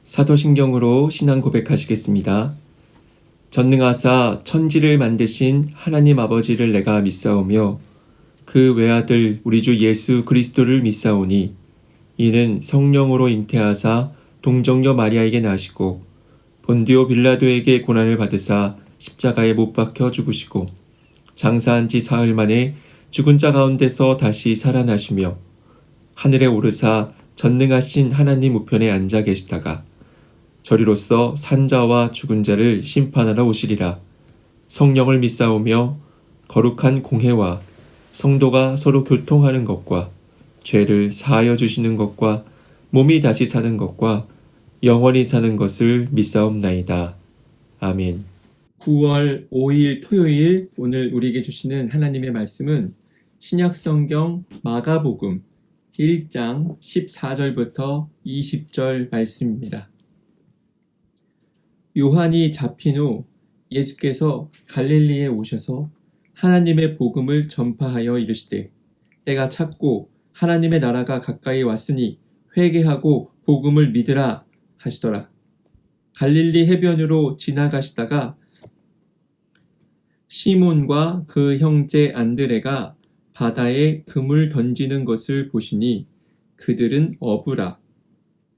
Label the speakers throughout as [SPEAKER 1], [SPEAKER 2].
[SPEAKER 1] 사도신경으로 신앙 고백하시겠습니다. 전능하사 천지를 만드신 하나님 아버지를 내가 믿사오며 그 외아들 우리 주 예수 그리스도를 믿사오니 이는 성령으로 잉태하사 동정녀 마리아에게 나시고 본디오 빌라도에게 고난을 받으사 십자가에 못 박혀 죽으시고 장사한 지 사흘 만에 죽은 자 가운데서 다시 살아나시며 하늘에 오르사 전능하신 하나님 우편에 앉아 계시다가 저리로서 산자와 죽은 자를 심판하러 오시리라. 성령을 믿사오며 거룩한 공회와 성도가 서로 교통하는 것과 죄를 사하여 주시는 것과 몸이 다시 사는 것과 영원히 사는 것을 믿사옵나이다. 아멘. 9월 5일 토요일 오늘 우리에게 주시는 하나님의 말씀은 신약성경 마가복음 1장 14절부터 20절 말씀입니다. 요한이 잡힌 후 예수께서 갈릴리에 오셔서 하나님의 복음을 전파하여 이르시되 때가 찼고 하나님의 나라가 가까이 왔으니 회개하고 복음을 믿으라 하시더라. 갈릴리 해변으로 지나가시다가 시몬과 그 형제 안드레가 바다에 금을 던지는 것을 보시니 그들은 어부라.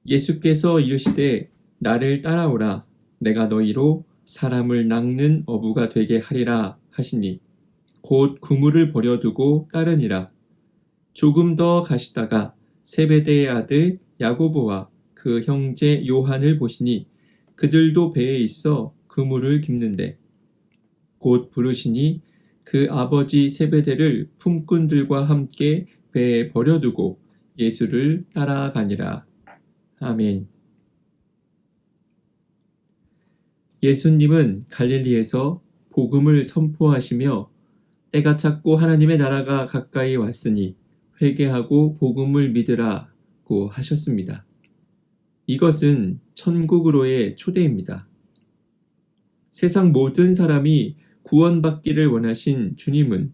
[SPEAKER 1] 예수께서 이르시되 나를 따라오라. 내가 너희로 사람을 낚는 어부가 되게 하리라 하시니 곧 그물을 버려두고 따르니라. 조금 더 가시다가 세베대의 아들 야고보와 그 형제 요한을 보시니 그들도 배에 있어 그물을 깁는데 곧 부르시니 그 아버지 세베대를 품꾼들과 함께 배에 버려두고 예수를 따라가니라. 아멘. 예수님은 갈릴리에서 복음을 선포하시며 때가 찼고 하나님의 나라가 가까이 왔으니 회개하고 복음을 믿으라고 하셨습니다. 이것은 천국으로의 초대입니다. 세상 모든 사람이 구원받기를 원하신 주님은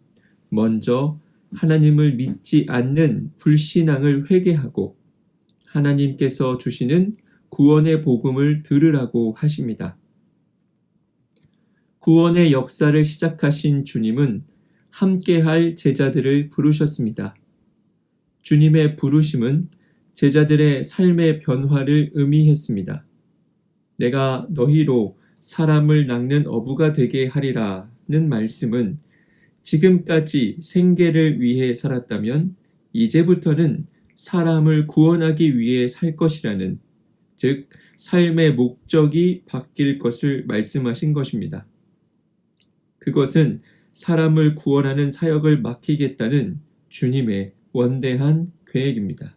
[SPEAKER 1] 먼저 하나님을 믿지 않는 불신앙을 회개하고 하나님께서 주시는 구원의 복음을 들으라고 하십니다. 구원의 역사를 시작하신 주님은 함께할 제자들을 부르셨습니다. 주님의 부르심은 제자들의 삶의 변화를 의미했습니다. 내가 너희로 사람을 낚는 어부가 되게 하리라는 말씀은 지금까지 생계를 위해 살았다면 이제부터는 사람을 구원하기 위해 살 것이라는, 즉 삶의 목적이 바뀔 것을 말씀하신 것입니다. 그것은 사람을 구원하는 사역을 맡기겠다는 주님의 원대한 계획입니다.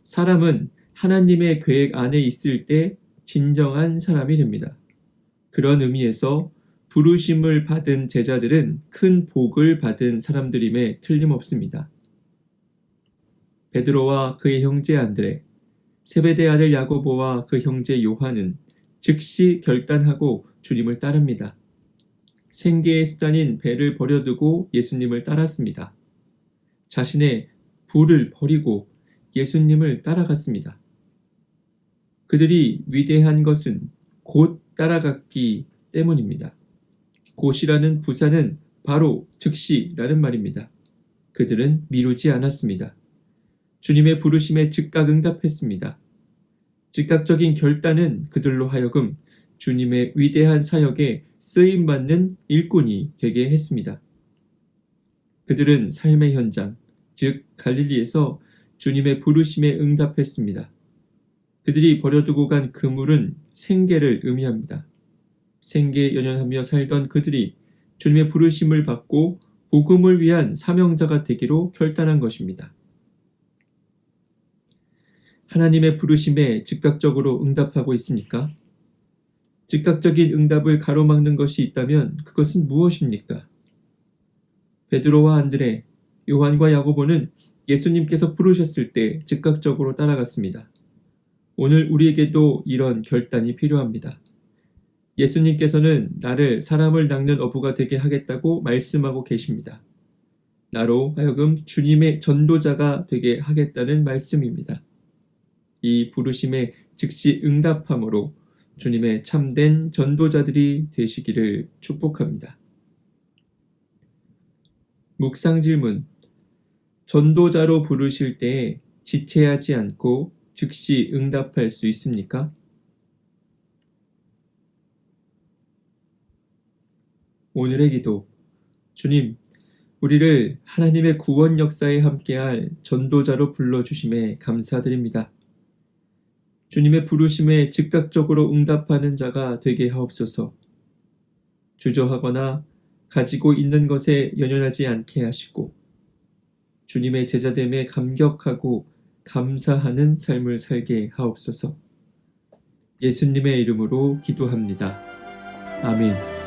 [SPEAKER 1] 사람은 하나님의 계획 안에 있을 때 진정한 사람이 됩니다. 그런 의미에서 부르심을 받은 제자들은 큰 복을 받은 사람들임에 틀림없습니다. 베드로와 그의 형제 안드레, 세베대 아들 야고보와 그 형제 요한은 즉시 결단하고 주님을 따릅니다. 생계의 수단인 배를 버려두고 예수님을 따랐습니다. 자신의 부를 버리고 예수님을 따라갔습니다. 그들이 위대한 것은 곧 따라갔기 때문입니다. 곧이라는 부사는 바로 즉시라는 말입니다. 그들은 미루지 않았습니다. 주님의 부르심에 즉각 응답했습니다. 즉각적인 결단은 그들로 하여금 주님의 위대한 사역에 쓰임받는 일꾼이 되게 했습니다. 그들은 삶의 현장, 즉 갈릴리에서 주님의 부르심에 응답했습니다. 그들이 버려두고 간 그물은 생계를 의미합니다. 생계에 연연하며 살던 그들이 주님의 부르심을 받고 복음을 위한 사명자가 되기로 결단한 것입니다. 하나님의 부르심에 즉각적으로 응답하고 있습니까? 즉각적인 응답을 가로막는 것이 있다면 그것은 무엇입니까? 베드로와 안드레, 요한과 야고보는 예수님께서 부르셨을 때 즉각적으로 따라갔습니다. 오늘 우리에게도 이런 결단이 필요합니다. 예수님께서는 나를 사람을 낚는 어부가 되게 하겠다고 말씀하고 계십니다. 나로 하여금 주님의 전도자가 되게 하겠다는 말씀입니다. 이 부르심에 즉시 응답함으로 주님의 참된 전도자들이 되시기를 축복합니다. 묵상 질문. 전도자로 부르실 때에 지체하지 않고 즉시 응답할 수 있습니까? 오늘의 기도. 주님, 우리를 하나님의 구원 역사에 함께할 전도자로 불러주심에 감사드립니다. 주님의 부르심에 즉각적으로 응답하는 자가 되게 하옵소서. 주저하거나 가지고 있는 것에 연연하지 않게 하시고 주님의 제자됨에 감격하고 감사하는 삶을 살게 하옵소서. 예수님의 이름으로 기도합니다. 아멘.